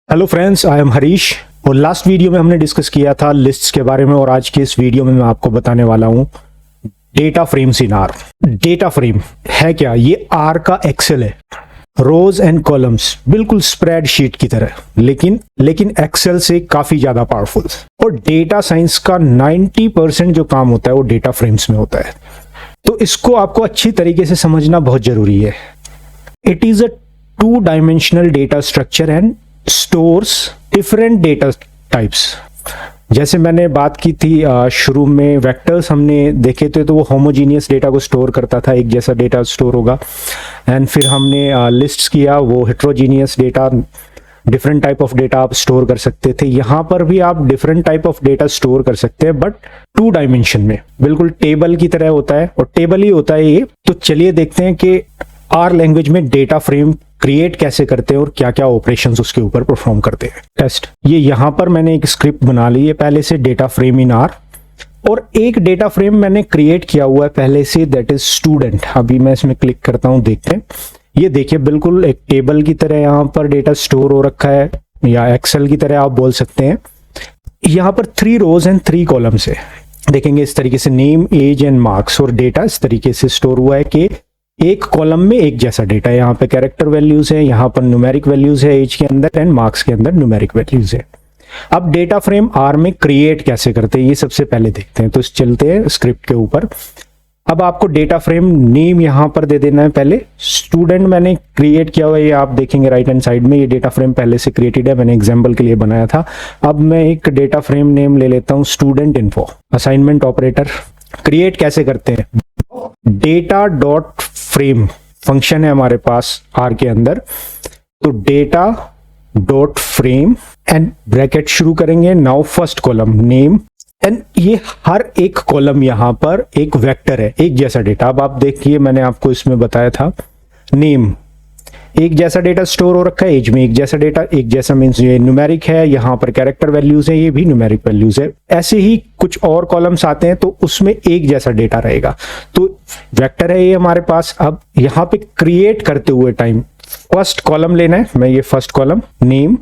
Hello friends, I am Harish. और last video में हमने डिस्कस किया था लिस्ट्स के बारे में और आज के इस वीडियो में मैं आपको बताने वाला हूं data frames in are. Data frame है क्या? ये आर का एक्सेल है, रोज एंड कॉलम्स, बिल्कुल स्प्रेडशीट की तरह, लेकिन एक्सेल से काफी ज्यादा पावरफुल। और डेटा साइंस का 90% जो काम होता है वो डेटा फ्रेम्स में होता है, तो इसको आपको अच्छी तरीके से समझना बहुत जरूरी है। It is a 2-dimensional data structure and stores different data types। जैसे मैंने बात की थी शुरू में, वेक्टर्स हमने देखे थे तो वो होमोजीनियस डेटा को स्टोर करता था, एक जैसा डेटा स्टोर होगा। एंड फिर हमने लिस्ट्स किया, वो heterogeneous data, different type of data आप स्टोर कर सकते थे। यहाँ पर भी आप different type of data store कर सकते हैं, बट 2 डायमेंशन में, बिल्कुल टेबल की तरह होता है, और टेबल ही होता है ये। तो चलिए देखते हैं कि आर लैंग्वेज में डेटा फ्रेम क्रिएट कैसे करते हैं और क्या क्या ऑपरेशंस उसके ऊपर परफॉर्म करते हैं। टेस्ट, ये यहां पर मैंने एक स्क्रिप्ट बना ली है पहले से, डेटा फ्रेम इन आर, और एक डेटा फ्रेम मैंने क्रिएट किया हुआ है पहले से, दैट इज स्टूडेंट। अभी मैं इसमें क्लिक करता हूं, देखते हैं। ये देखिए बिल्कुल एक टेबल की तरह यहां पर डेटा स्टोर हो रखा है, या एक्सेल की तरह आप बोल सकते हैं। यहां पर 3 रोज एंड 3 कॉलम्स है। देखेंगे इस तरीके से नेम, एज एंड मार्क्स, और डेटा इस तरीके से स्टोर हुआ है कि एक कॉलम में एक जैसा डेटा है। यहाँ पे कैरेक्टर वैल्यूज है, यहाँ पर न्यूमेरिक वैल्यूज है एज के अंदर, एंड मार्क्स के अंदर न्यूमेरिक वैल्यूज है। अब डेटा फ्रेम आर में क्रिएट कैसे करते हैं ये सबसे पहले देखते हैं। तो चलते हैं स्क्रिप्ट के ऊपर। अब आपको डेटा फ्रेम नेम यहाँ पर दे देना है। पहले स्टूडेंट मैंने क्रिएट किया हुआ है, ये आप देखेंगे राइट हैंड साइड में, ये डेटा फ्रेम पहले से क्रिएटेड है, मैंने एग्जाम्पल के लिए बनाया था। अब मैं एक डेटा फ्रेम नेम ले लेता हूँ, student info. Assignment operator create कैसे करते हैं? डेटा डॉट फ्रेम फंक्शन है हमारे पास आर के अंदर, तो data dot frame and bracket शुरू करेंगे। Now first column name, and ये हर एक कॉलम यहां पर एक वेक्टर है, एक जैसा डेटा। अब आप देखिए, मैंने आपको इसमें बताया था नेम एक जैसा डेटा स्टोर हो रखा है, एज में एक जैसा डेटा, एक जैसा मीन्स ये न्यूमेरिक है, यहाँ पर कैरेक्टर वैल्यूज है, ये भी न्यूमेरिक वैल्यूज है। ऐसे ही कुछ और कॉलम्स आते हैं तो उसमें एक जैसा डेटा रहेगा, तो वेक्टर है ये हमारे पास। अब यहाँ पे क्रिएट करते हुए टाइम फर्स्ट कॉलम लेना है, मैं ये first column name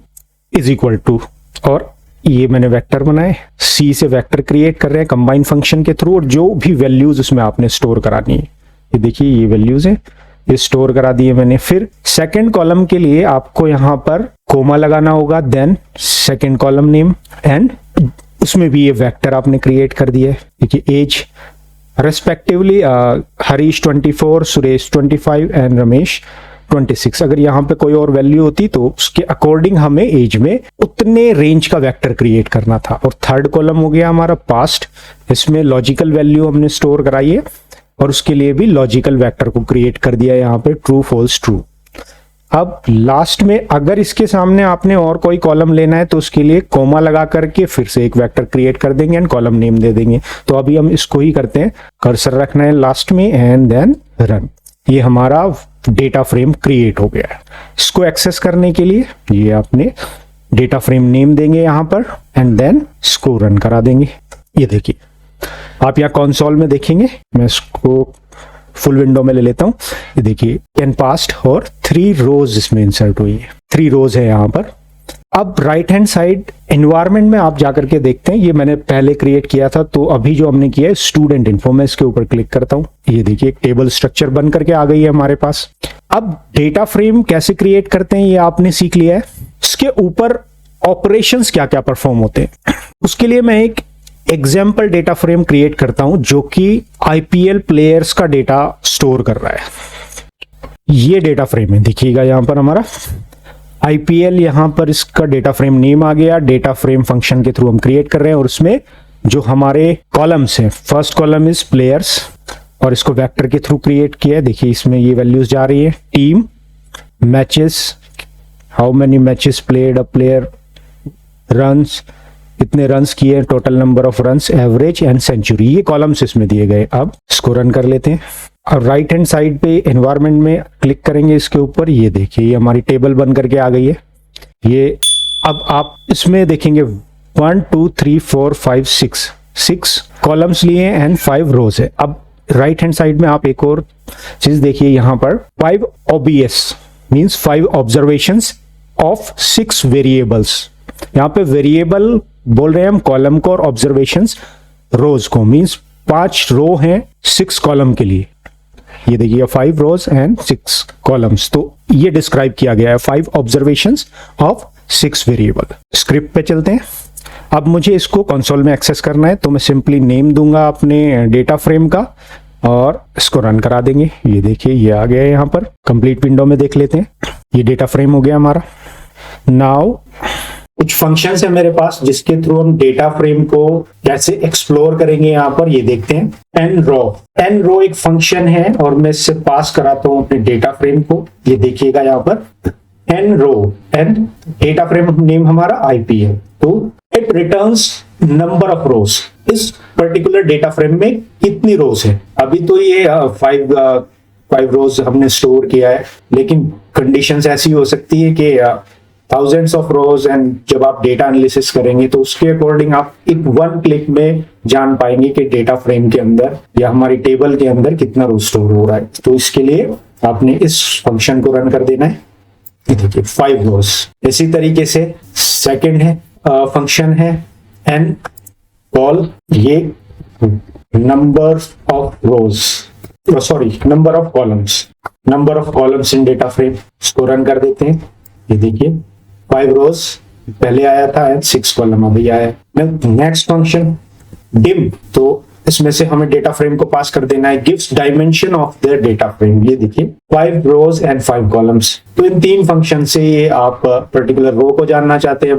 is equal to, और ये मैंने वेक्टर बनाए, सी से वेक्टर क्रिएट कर रहे हैं कंबाइन फंक्शन के थ्रू, और जो भी वैल्यूज उसमें आपने स्टोर करानी है, ये देखिए ये वैल्यूज है, ये स्टोर करा दिए मैंने। फिर सेकंड कॉलम के लिए आपको यहां पर कोमा लगाना होगा, then second column name, and उसमें भी ये वेक्टर आपने क्रिएट कर दिया है। देखिए age respectively Harish 24, Suresh 25 and Ramesh 26। अगर यहाँ पे कोई और वैल्यू होती तो उसके अकॉर्डिंग हमें एज में उतने रेंज का वेक्टर क्रिएट करना था। और थर्ड कॉलम हो गया हमारा पास्ट, इसमें लॉजिकल वैल्यू हमने स्टोर कराई है, और उसके लिए भी लॉजिकल वेक्टर को क्रिएट कर दिया यहाँ पे, ट्रू फॉल्स ट्रू। अब लास्ट में अगर इसके सामने आपने और कोई कॉलम लेना है तो उसके लिए कोमा लगा करके फिर से एक वेक्टर क्रिएट कर देंगे एंड कॉलम नेम दे देंगे। तो अभी हम इसको ही करते हैं, कर्सर रखना है लास्ट में एंड देन रन। ये हमारा डेटा फ्रेम क्रिएट हो गया है। इसको एक्सेस करने के लिए ये आपने डेटा फ्रेम नेम देंगे यहाँ पर, एंड देन इसको रन करा देंगे। ये देखिए आप यहाँ कंसोल में देखेंगे, मैं इसको फुल विंडो में ले लेता हूं। ये देखिए 10 पास्ट और 3 रोज इसमें इंसर्ट हुई है, 3 रोज है यहाँ पर। अब राइट हैंड साइड एनवायरनमेंट में आप जाकर के देखते हैं, ये मैंने पहले क्रिएट किया था, तो अभी जो हमने किया है स्टूडेंट इन्फो, मैं इसके ऊपर क्लिक करता हूं। ये देखिए एक टेबल स्ट्रक्चर बन करके आ गई है हमारे पास। अब डेटा फ्रेम कैसे क्रिएट करते हैं ये आपने सीख लिया है। इसके ऊपर ऑपरेशंस क्या क्या परफॉर्म होते हैं, उसके लिए मैं एक एग्जाम्पल डेटा फ्रेम क्रिएट करता हूं जो कि आईपीएल प्लेयर्स का डेटा स्टोर कर रहा है। ये डेटा फ्रेम है, देखिएगा यहां पर हमारा आईपीएल, यहां पर इसका डेटा फ्रेम नेम आ गया। डेटा फ्रेम फंक्शन के थ्रू हम क्रिएट कर रहे हैं, और उसमें जो हमारे कॉलम्स हैं, फर्स्ट कॉलम इज प्लेयर्स, और इसको वेक्टर के थ्रू क्रिएट किया है। देखिए इसमें ये वैल्यूज जा रही है, team, matches, how many matches played a player, runs, कितने रन्स किए, total number of runs, average and century, ये कॉलम्स इसमें दिए गए। अब इसको रन कर लेते हैं, और राइट हैंड साइड पे एनवायरनमेंट में क्लिक करेंगे इसके ऊपर। ये देखिए ये हमारी टेबल बन करके आ गई है। ये अब आप इसमें देखेंगे 1 2 3 4 5 6 कॉलम्स लिए एंड 5 रोज है। अब राइट हैंड साइड में आप एक और चीज देखिए, यहाँ पर 5 OBS means 5 observations of 6 variables. यहाँ पे वेरिएबल बोल रहे हैं हम कॉलम को और ऑब्जर्वेशंस रोज को, मींस 5 रो हैं 6 कॉलम के लिए। ये देखिए 5 रोज एंड 6 कॉलम्स, तो ये डिस्क्राइब किया गया है 5 ऑब्जर्वेशंस ऑफ 6 वेरिएबल। स्क्रिप्ट पे चलते हैं। अब मुझे इसको कंसोल में एक्सेस करना है, तो मैं सिंपली नेम दूंगा अपने डेटा फ्रेम का और इसको रन करा देंगे। ये देखिए ये आ गया है, यहाँ पर कंप्लीट विंडो में देख लेते हैं। ये डेटा फ्रेम हो गया हमारा। नाउ कुछ फंक्शंस है मेरे पास जिसके थ्रू हम डेटा फ्रेम को कैसे एक्सप्लोर करेंगे, यहाँ पर ये देखते हैं। एन रो एक फंक्शन है और मैं इससे पास कराता हूँ अपने डेटा फ्रेम को। ये देखिएगा यहाँ पर एन रो, एन डेटा फ्रेम नेम हमारा आईपी है, तो इट रिटर्न्स नंबर ऑफ रोज। इस पर्टिकुलर डेटा फ्रेम में कितनी रोज है? अभी तो ये 5 रोज हमने स्टोर किया है, लेकिन कंडीशंस ऐसी हो सकती है कि थाउजेंड्स ऑफ रोज, एंड जब आप डेटा एनालिसिस करेंगे तो उसके अकॉर्डिंग आप एक 1 क्लिक में जान पाएंगे कि डेटा फ्रेम के अंदर या हमारी टेबल के अंदर कितना रोज स्टोर हो रहा है। तो इसके लिए आपने इस फंक्शन को रन कर देना है। ये देखिए 5 रोज। इसी तरीके से सेकंड है फंक्शन है एन कॉल, ये number of rose, sorry number of columns in data frame. इसको रन कर देते हैं। ये देखिए 5 रोज पहले आया था एंड 6 कॉलम अभी आया है। नेक्स्ट फंक्शन डिम, तो इसमें से हमें डेटा फ्रेम को पास कर देना है gives dimension of the data frame. ये देखिए 5 रोज एंड 5 कॉलम्स। तो इन 3 फंक्शन से ये आप पर्टिकुलर रो को जानना चाहते हैं,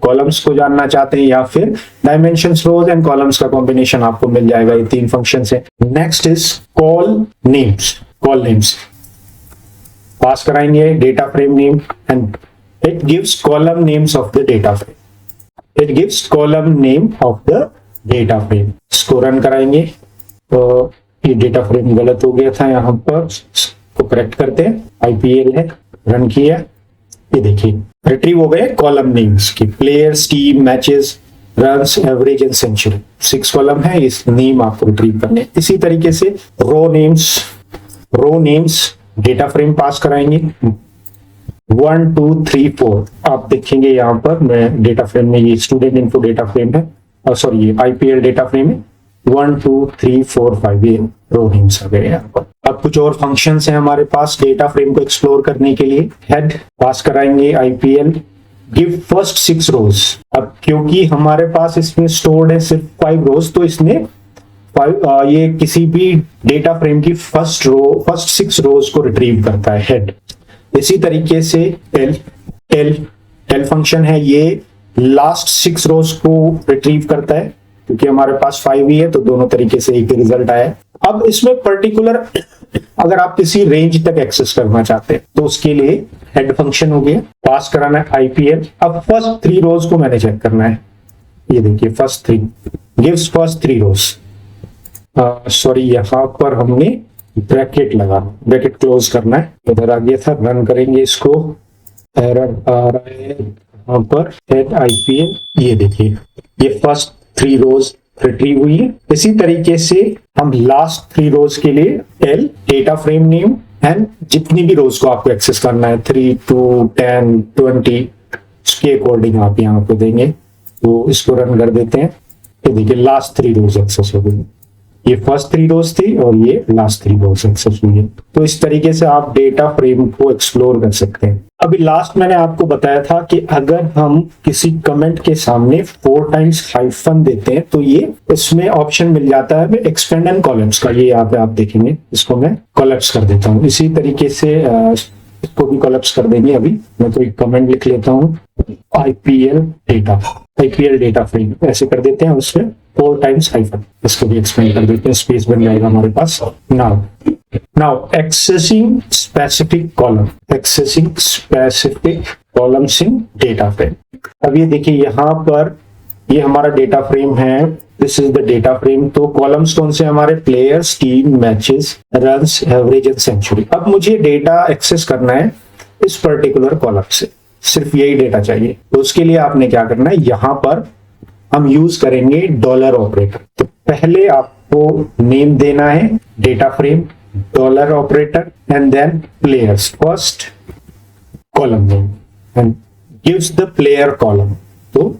कॉलम्स को जानना चाहते हैं, या फिर डायमेंशंस रोज एंड कॉलम्स का कॉम्बिनेशन आपको मिल जाएगा ये 3 फंक्शन से। नेक्स्ट इज कॉल नेम्स पास कराएंगे data frame name and it gives column names of the data frame. इसको रन कराएंगे तो ये डेटा फ्रेम गलत हो गया था, यहाँ पर इसको करेक्ट करते हैं। IPL है, रन किया। ये देखिए रिट्रीव हो गए कॉलम नेम्स की, players, team, matches, runs, average and century. 6 column है, इस नेम आपको रिट्रीव करने। इसी तरीके से row names data frame pass कराएंगे 1 2 3 4। आप देखेंगे यहाँ पर मैं डेटा फ्रेम में, ये स्टूडेंट इन्फो डेटा फ्रेम है, और सॉरी ये IPL डेटा फ्रेम है। 1 2 3 4 5 ये रो नेम्स आ गए यहाँ पर। अब कुछ और फंक्शंस हैं हमारे पास डेटा फ्रेम को एक्सप्लोर करने के लिए। हेड पास कराएंगे IPL गिव फर्स्ट 6 रोज। अब क्योंकि हमारे पास इसमें स्टोर्ड है सिर्फ 5 रोज, तो इसने ये किसी भी डेटा फ्रेम की फर्स्ट 6 रोज को रिट्रीव करता है हेड। इसी तरीके से टेल फंक्शन है, ये लास्ट 6 रोज को रिट्रीव करता है। क्योंकि हमारे पास 5 ही है तो दोनों तरीके से एक रिजल्ट आया। अब इसमें पर्टिकुलर अगर आप किसी रेंज तक एक्सेस करना चाहते हैं तो उसके लिए हेड फंक्शन हो गया, पास कराना है IPL। अब फर्स्ट 3 रोज को मैंने चेक करना है। ये देखिए फर्स्ट 3 गिव्स फर्स्ट 3 रोज। सॉरी यहाँ पर हमने ब्रैकेट क्लोज करना है, इधर आ गया था। रन करेंगे इसको, एरर आ रहा है यहाँ पर हेड IPL। ये देखिए ये फर्स्ट 3 रोज रिट्रीव हुई है। इसी तरीके से हम लास्ट 3 रोज के लिए L data frame name and जितनी भी रोज को आपको एक्सेस करना है 3 2 10 20 उसके अकॉर्डिंग आप यहाँ पे देंगे। तो इसको रन कर देते हैं। तो देखिए लास्ट 3 रोज एक्सेस हो गई। ये फर्स्ट 3 रोज थी और ये लास्ट 3 रोज एक्सेस हुई है। तो इस तरीके से आप डेटा फ्रेम को एक्सप्लोर कर सकते हैं। अभी लास्ट मैंने आपको बताया था कि अगर हम किसी कमेंट के सामने 4 टाइम्स हाइफन देते हैं तो ये इसमें ऑप्शन मिल जाता है एक्सपेंड एंड कॉलम्स का। ये यहाँ पे आप देखेंगे, इसको मैं कॉलप्स कर देता हूँ। इसी तरीके से इसको भी कॉलप्स कर देंगे। अभी मैं तो एक कमेंट लिख लेता हूँ IPL डेटा फ्रेम ऐसे कर देते हैं, उसमें 4 टाइम्स हाइफन, इसको भी एक्सपेंड कर देते हैं, स्पेस बन जाएगा हमारे पास। Now accessing specific columns in data frame. अब ये देखिए यहाँ पर ये हमारा डेटा फ्रेम है, this is the data frame. तो कॉलम्स कौन से हमारे, players, team, matches, runs, average and century. अब मुझे डेटा एक्सेस करना है इस पर्टिकुलर कॉलम से, सिर्फ यही डेटा चाहिए। तो उसके लिए आपने क्या करना है, यहाँ पर हम यूज करेंगे डॉलर ऑपरेटर। तो पहले आपको नेम देना है data frame, dollar operator and then players, first column name. And gives the player column. तो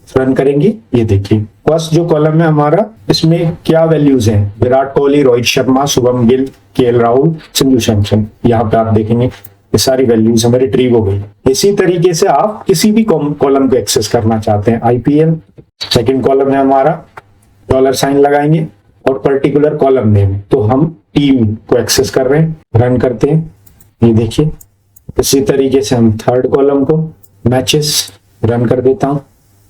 रन करेंगे, ये देखिए फर्स्ट जो कॉलम है हमारा, इसमें क्या वैल्यूज हैं, विराट कोहली, रोहित शर्मा, शुभम गिल, केएल राहुल, संजू सैमसन। यहाँ पे आप देखेंगे ये सारी वैल्यूज हमें रिट्रीव हो गई। इसी तरीके से आप किसी भी कॉलम को एक्सेस करना चाहते हैं, आईपीएल सेकंड कॉलम है हमारा, डॉलर साइन लगाएंगे और पर्टिकुलर कॉलम नेम, तो हम टीम को एक्सेस कर रहे हैं, रन करते हैं, ये देखिए। इसी तरीके से हम थर्ड कॉलम को मैचेस रन कर देता हूं,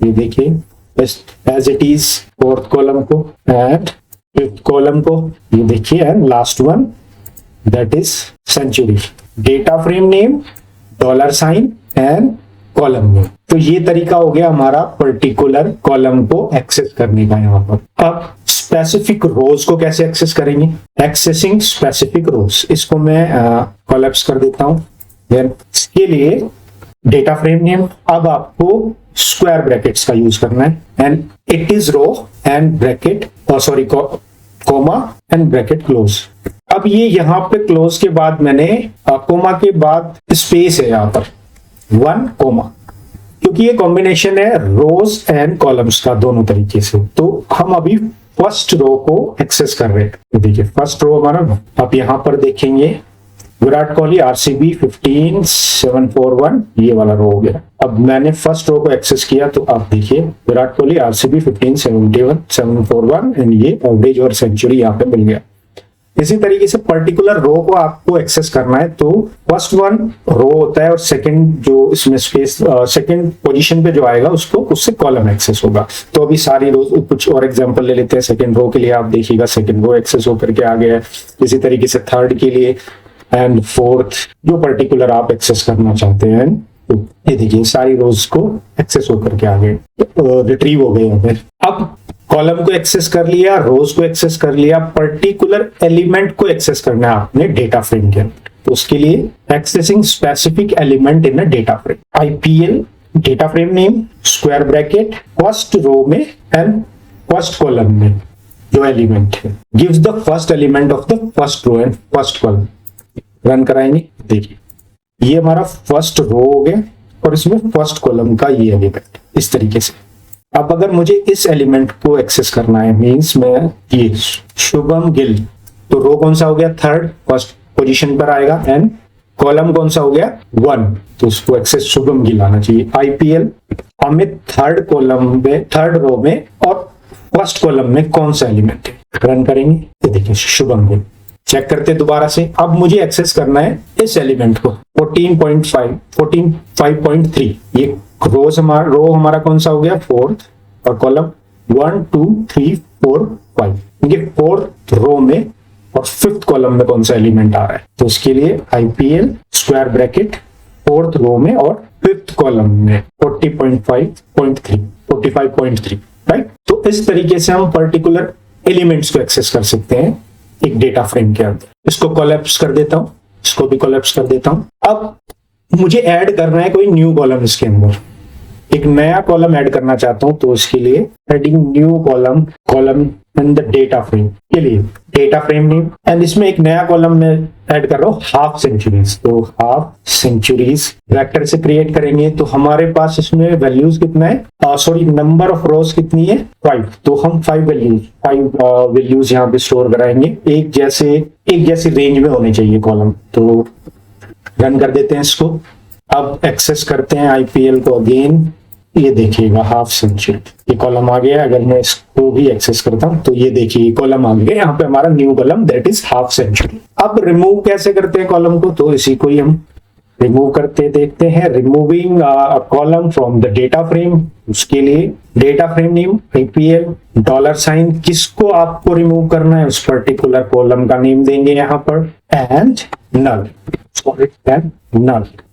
ये देखिए as it is, fourth column को एंड फिफ्थ कॉलम को, ये देखिए, and last one that is century. Data frame name, dollar sign and column name. तो ये तरीका हो गया हमारा पर्टिकुलर कॉलम को एक्सेस करने का। यहाँ पर अब स्पेसिफिक रोज को कैसे एक्सेस करेंगे, एक्सेसिंग स्पेसिफिक रोज, इसको मैं कोलैप्स कर देता हूं। देन इसके लिए डेटा फ्रेम नेम, अब आपको स्क्वायर ब्रैकेट्स का यूज करना है, and it is row and bracket sorry comma and bracket close. अब ये यहाँ पे क्लोज के बाद मैंने कोमा के बाद स्पेस है यहाँ पर 1 कोमा, क्योंकि ये कॉम्बिनेशन है रोज एंड कॉलम्स का दोनों तरीके से। तो हम अभी फर्स्ट रो को एक्सेस कर रहे हैं, देखिए फर्स्ट रो हमारा। आप यहाँ पर देखेंगे विराट कोहली आरसीबी 15741, ये वाला रो हो गया। अब मैंने फर्स्ट रो को एक्सेस किया तो आप देखिए विराट कोहली आरसीबी 15741 एंड ये एवरेज और सेंचुरी यहाँ पे मिल गया। इसी तरीके से पर्टिकुलर रो को आपको एक्सेस करना है तो फर्स्ट वन रो होता है और सेकंड जो इसमें स्पेस सेकंड पोजीशन पे जो आएगा उसको उससे कॉलम एक्सेस होगा। तो अभी सारी रो कुछ और एग्जांपल ले लेते हैं। सेकंड रो के लिए आप देखिएगा सेकंड रो एक्सेस होकर के आ गया है। इसी तरीके से थर्ड के लिए एंड फोर्थ जो पर्टिकुलर आप एक्सेस करना चाहते हैं, तो ये देखिए सारी रोज को एक्सेस होकर के आ गए, रिट्रीव हो गए हैं। अब कॉलम को एक्सेस कर लिया, रोज को एक्सेस कर लिया, पर्टिकुलर एलिमेंट को एक्सेस करना है आपने डेटा फ्रेम के अंदर। तो उसके लिए accessing specific element in a data frame, IPL data frame name square bracket first row में एंड फर्स्ट कॉलम में जो एलिमेंट है gives the first element of the first row and first column. Run कराएंगे, देखिए ये हमारा first row हो गया और इसमें फर्स्ट कॉलम का ये एलिमेंट इस तरीके से। अब अगर मुझे इस एलिमेंट को एक्सेस करना है, मींस मैं ये शुभम गिल, तो रो कौन सा हो गया, थर्ड, फर्स्ट पोजीशन पर आएगा, एंड कॉलम कौन सा हो गया, 1, तो उसको एक्सेस शुभम गिल आना चाहिए। आईपीएल हमें थर्ड कॉलम में, थर्ड रो में और फर्स्ट कॉलम में कौन सा एलिमेंट है, रन करेंगे, ये देखिए शुभम गिल। चेक करते दोबारा से। अब मुझे एक्सेस करना है इस एलिमेंट को 14.5.3, ये रो हमारा कौन सा हो गया, फोर्थ, और कॉलम 1 2 3 4 5, ये फोर्थ रो में और फिफ्थ कॉलम में कौन सा एलिमेंट आ रहा है। तो इसके लिए IPL square bracket fourth row में और फिफ्थ कॉलम में 45.3, राइट। तो इस तरीके से हम पर्टिकुलर एलिमेंट्स को एक्सेस कर सकते हैं एक डेटा फ्रेम के अंदर। इसको कोलैप्स कर देता हूं, इसको भी कोलैप्स कर देता हूं। अब मुझे ऐड करना है कोई न्यू कॉलम, इसके अंदर एक नया कॉलम ऐड करना चाहता हूं, तो इसके लिए adding new column in the data frame के लिए डेटा फ्रेम नेम, एंड इसमें एक नया कॉलम में ऐड कर रहा हूं हाफ सेंचुरीज। तो हाफ सेंचुरीज वेक्टर से क्रिएट करेंगे तो हमारे पास इसमें वैल्यूज कितना है, सॉरी नंबर ऑफ रोज कितनी है, 5। तो हम 5 वैल्यूज यहाँ पे स्टोर कराएंगे, एक जैसी रेंज में होने चाहिए कॉलम। तो रन कर देते हैं इसको। अब एक्सेस करते हैं आईपीएल को अगेन, ये देखिएगा हाफ सेंचुरी, ये कॉलम आ गया। अगर मैं इसको भी एक्सेस करता हूं तो ये देखिए कॉलम आ गया, यहाँ पे हमारा new column that is half century. अब रिमूव कैसे करते हैं कॉलम को, तो इसी को ही हम रिमूव करते देखते हैं। Removing column from the data frame, उसके लिए डेटा फ्रेम नेम आईपीएल $, किसको आपको रिमूव करना है, उस पर्टिकुलर कॉलम का नेम देंगे यहाँ पर, एंड नल,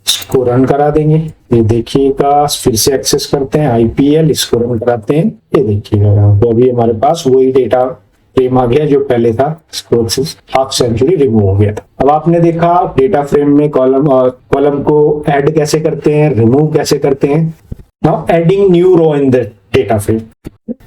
इसको रन करा देंगे। ये देखिएगा फिर से एक्सेस करते हैं आईपीएल, इसको रन कराते हैं, ये देखिएगा यहाँ पे अभी हमारे पास वही डेटा फ्रेम आ गया जो पहले था, इसको एक्सेस हाफ सेंचुरी रिमूव हो गया था। अब आपने देखा डेटा फ्रेम में कॉलम को ऐड कैसे करते हैं, रिमूव कैसे करते हैं। Now adding new row in the data frame,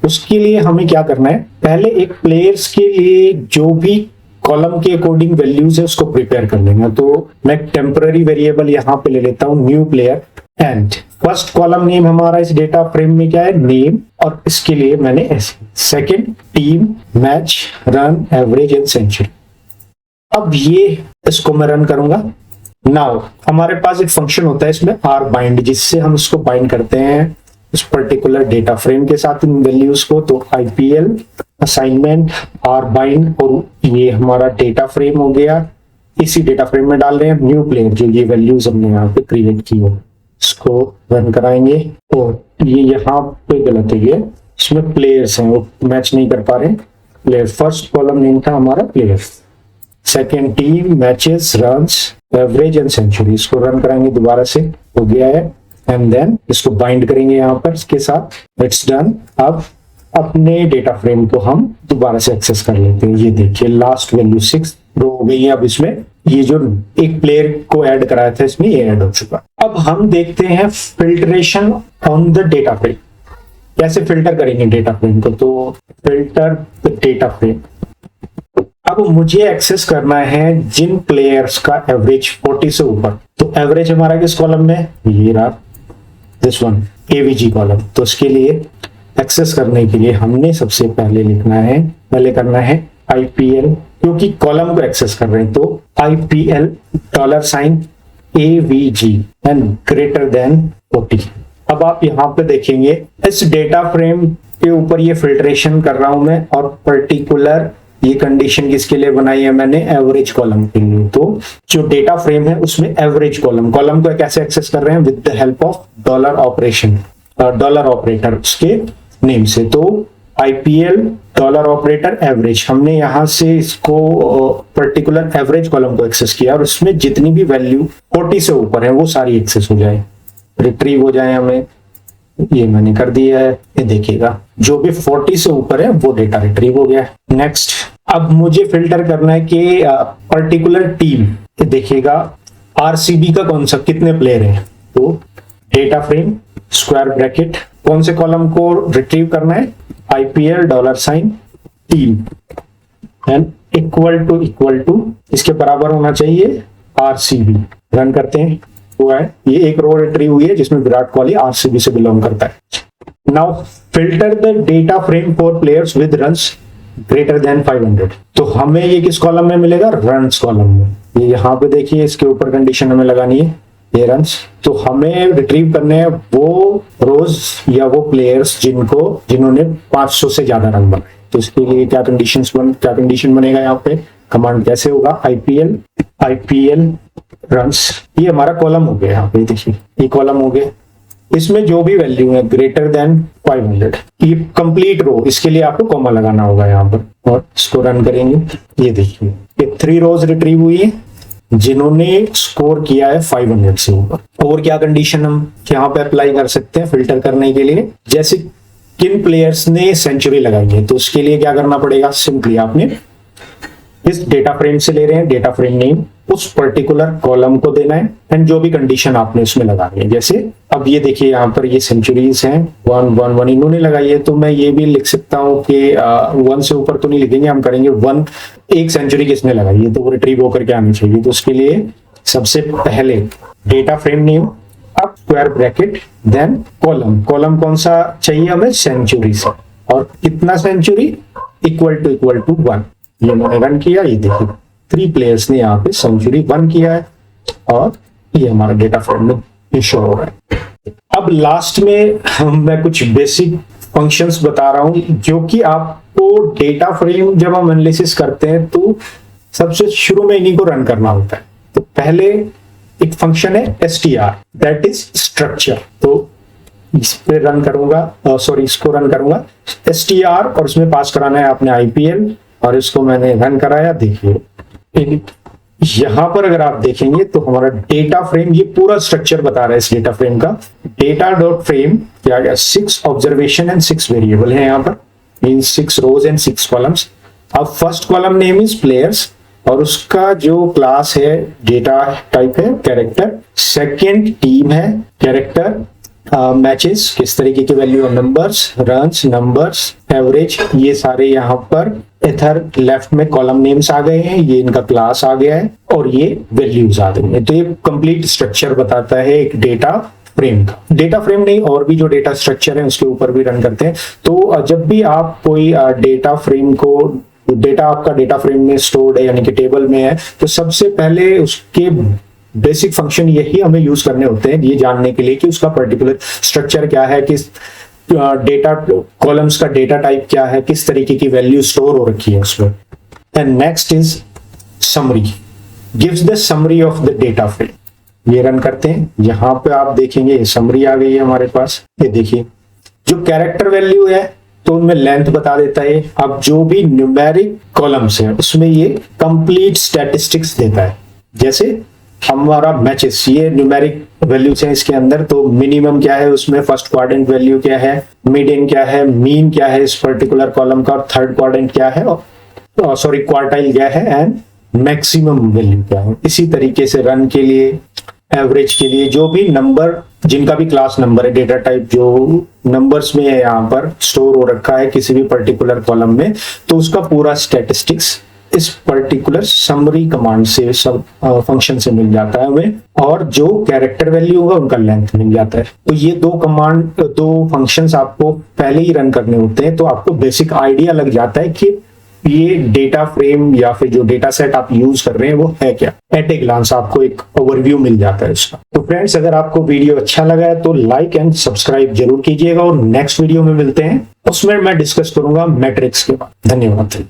उसके लिए हमें क्या करना है, पहले एक प्लेयर्स के लिए जो भी कॉलम के अकॉर्डिंग वैल्यूज है उसको प्रिपेयर कर लेंगे। तो मैं टेम्पररी वेरिएबल यहाँ पे ले लेता हूँ new player, and first column name हमारा इस डेटा फ्रेम में क्या है, नेम, और इसके लिए मैंने ऐसे second team, match, run, average and century. अब ये इसको मैं रन करूंगा। नाउ हमारे पास एक फंक्शन होता है इसमें आर बाइंड, जिससे हम इसको बाइंड करते हैं इस पर्टिकुलर डेटा फ्रेम के साथ इन वैल्यूज को। तो आईपीएल असाइनमेंट आर बाइंड, और ये हमारा डेटा फ्रेम हो गया। इसी डेटा फ्रेम में डाल रहे हैं न्यू प्लेयर, जो ये वैल्यूज हमने यहाँ पे क्रिएट की हो। इसको रन कराएंगे और ये यहाँ पे गलत है, ये इसमें प्लेयर्स हैं वो मैच नहीं कर पा रहे। प्लेयर फर्स्ट कॉलम नेम था हमारा player, second team, matches, runs, average and century. इसको रन कराएंगे दोबारा से, हो गया है। एंड देन इसको बाइंड करेंगे यहाँ पर इसके साथ। It's done. अब अपने डेटा फ्रेम को हम दोबारा से एक्सेस कर लेते हैं। ये देखिए लास्ट वैल्यू 6 रो हो गई है। अब इसमें ये जो एक प्लेयर को ऐड कराया था इसमें ये ऐड हो चुका। अब हम देखते हैं filtration on the data frame, कैसे फिल्टर करेंगे डेटा फ्रेम को। तो फिल्टर द डेटा फ्रेम। अब मुझे एक्सेस करना है जिन प्लेयर्स का एवरेज 40 से ऊपर। तो एवरेज हमारा किस कॉलम में, ये रहा दिस वन, एवीजी कॉलम। तो इसके लिए एक्सेस करने के लिए हमने सबसे पहले लिखना है, पहले करना है आईपीएल, क्योंकि कॉलम को एक्सेस कर रहे हैं। तो IPL $AVG and greater than 40। अब आप यहाँ पे देखेंगे इस डेटा फ्रेम के ऊपर ये फिल्ट्रेशन कर रहा हूं मैं, और पर्टिकुलर ये कंडीशन किसके लिए बनाई है मैंने, एवरेज कॉलम के लिए। तो जो डेटा फ्रेम है उसमें एवरेज कॉलम को कैसे एक्सेस कर रहे हैं, with the help of dollar operation, dollar operator उसके नेम से। तो आईपीएल डॉलर ऑपरेटर एवरेज, हमने यहां से इसको पर्टिकुलर एवरेज कॉलम को एक्सेस किया, और उसमें जितनी भी वैल्यू 40 से ऊपर है वो सारी एक्सेस हो जाए, रिट्रीव हो जाए हमें। ये मैंने कर दिया है, ये देखिएगा जो भी 40 से ऊपर है वो डेटा रिट्रीव हो गया। नेक्स्ट, अब मुझे फिल्टर करना है कि पर्टिकुलर टीम, देखिएगा आरसीबी का कौन सा, कितने प्लेयर हैं। तो डेटा फ्रेम स्क्वायर ब्रैकेट, कौन से कॉलम को रिट्रीव करना है, IPL $team and equal to इसके बराबर होना चाहिए आरसीबी। रन करते हैं, हुआ है। ये एक रो रिट्रीव हुई है जिसमें विराट कोहली आरसीबी से बिलोंग करता है। Now filter the data frame for players with runs greater than 500। तो हमें ये किस कॉलम में मिलेगा, रन्स कॉलम में। ये यहाँ पे देखिए इसके ऊपर कंडीशन हमें लगानी है, ये रन्स। तो हमें रिट्रीव करने हैं वो रोज या वो प्लेयर्स जिन्होंने 500 से ज्यादा रन बनाए। तो इसके लिए क्या कंडीशन बनेगा, यहाँ पे कमांड कैसे होगा, आईपीएल रन्स। ये हमारा कॉलम हो गया, यहाँ पे देखिए ये कॉलम हो गया। इसमें जो भी वैल्यू है ग्रेटर देन 500, ये कंप्लीट रो, इसके लिए आपको कॉमा लगाना होगा यहाँ पर, और इसको रन करेंगे। ये देखिए ये 3 रोज रिट्रीव हुई है जिन्होंने स्कोर किया है 500 से ऊपर। और क्या कंडीशन हम यहाँ पे अप्लाई कर सकते हैं फिल्टर करने के लिए, जैसे किन प्लेयर्स ने सेंचुरी लगाई है। तो उसके लिए क्या करना पड़ेगा, सिंपली आपने इस डेटा फ्रेम से ले रहे हैं, डेटा फ्रेम नेम उस पर्टिकुलर कॉलम को देना है, एंड जो भी कंडीशन आपने उसमें लगानी है। जैसे अब ये देखिए यहाँ पर ये सेंचुरीज हैं 1 इन्होंने लगाई है, तो मैं ये भी लिख सकता हूँ कि 1 से ऊपर तो नहीं लिखेंगे, हम करेंगे 1, एक सेंचुरी किसने लगाई है तो वो रिट्रीव होकर के आनी चाहिए। तो उसके लिए सबसे पहले डेटा फ्रेम नेम, अब स्क्वायर ब्रैकेट, देन कॉलम कौन सा चाहिए हमें, सेंचुरी से, और कितना सेंचुरी, इक्वल टू 1। ये मैंने रन किया, ये देखिए 3 प्लेयर्स ने यहाँ पे सेंचुरी 1 किया है, और ये हमारा डेटा फ्रेम में शो हो रहा है। अब लास्ट में मैं कुछ बेसिक फंक्शंस बता रहा हूं, जो कि आपको डेटा फ्रेम जब हम एनालिसिस करते हैं तो सबसे शुरू में इन्हीं को रन करना होता है। तो पहले एक फंक्शन है str, दैट इज स्ट्रक्चर। तो इस पे रन करूंगा, इसको रन करूंगा str, और इसमें पास कराना है आपने IPL, और इसको मैंने रन कराया। देखिए यहां पर अगर आप देखेंगे तो हमारा डेटा फ्रेम ये पूरा स्ट्रक्चर बता रहा है इस डेटा फ्रेम का। डेटा डॉट फ्रेम क्या गया, 6 ऑब्जर्वेशन एंड 6 वेरिएबल है यहाँ पर, मींस 6 रोज एंड 6 कॉलम्स। अब first column name is players, और उसका जो क्लास है डेटा टाइप है कैरेक्टर। सेकेंड टीम है कैरेक्टर, मैचेस किस तरीके की value, numbers, runs, numbers, average, ये सारे यहाँ पर इधर लेफ्ट में कॉलम नेम्स आ गए हैं, ये इनका क्लास आ गया है, और ये वैल्यूज आ गई हैं। तो ये कंप्लीट स्ट्रक्चर बताता है एक डेटा फ्रेम का। डेटा फ्रेम नहीं, और भी जो डेटा स्ट्रक्चर है उसके ऊपर भी रन करते हैं। तो जब भी आप कोई डेटा फ्रेम को, डेटा आपका डेटा फ्रेम में स्टोर्ड है यानी कि टेबल में है, तो सबसे पहले उसके बेसिक फंक्शन यही हमें यूज करने होते हैं ये जानने के लिए कि उसका पर्टिकुलर स्ट्रक्चर क्या है, किस डेटा कॉलम्स का डेटा टाइप क्या है, किस तरीके की वैल्यू स्टोर हो रखी है उसमें। And next is summary, gives the summary of the data frame. ये रन करते हैं, यहां पे आप देखेंगे समरी आ गई है हमारे पास। ये देखिए जो कैरेक्टर वैल्यू है तो उनमें लेंथ बता देता है। अब जो भी न्यूमेरिक कॉलम्स है उसमें ये कंप्लीट स्टैटिस्टिक्स देता है। जैसे हमारा मैचेस, ये न्यूमेरिक वैल्यूज है इसके अंदर, तो मिनिमम क्या है उसमें, फर्स्ट क्वाड्रेंट वैल्यू क्या है, मीडियन क्या है, मीन क्या है इस पर्टिकुलर कॉलम का, और थर्ड क्वाड्रेंट क्या है, और सॉरी क्वार्टाइल क्या है, एंड मैक्सिमम वैल्यू क्या है। इसी तरीके से रन के लिए, एवरेज के लिए, जो भी नंबर, जिनका भी क्लास नंबर है, डेटा टाइप जो नंबर्स में है यहाँ पर स्टोर हो रखा है किसी भी पर्टिकुलर कॉलम में, तो उसका पूरा स्टैटिस्टिक्स इस पर्टिकुलर समरी कमांड से, सब फंक्शन से मिल जाता है हमें। और जो कैरेक्टर वैल्यू होगा उनका लेंथ मिल जाता है। तो ये दो कमांड, दो फंक्शंस आपको पहले ही रन करने होते हैं, तो आपको बेसिक आइडिया लग जाता है कि ये डेटा फ्रेम या फिर जो डेटा सेट आप यूज कर रहे हैं वो है क्या। एट ए ग्लांस आपको एक ओवरव्यू मिल जाता है इसका। तो फ्रेंड्स, अगर आपको वीडियो अच्छा लगा है तो लाइक एंड सब्सक्राइब जरूर कीजिएगा, और नेक्स्ट वीडियो में मिलते हैं, उसमें मैं डिस्कस करूंगा मैट्रिक्स के बाद। धन्यवाद।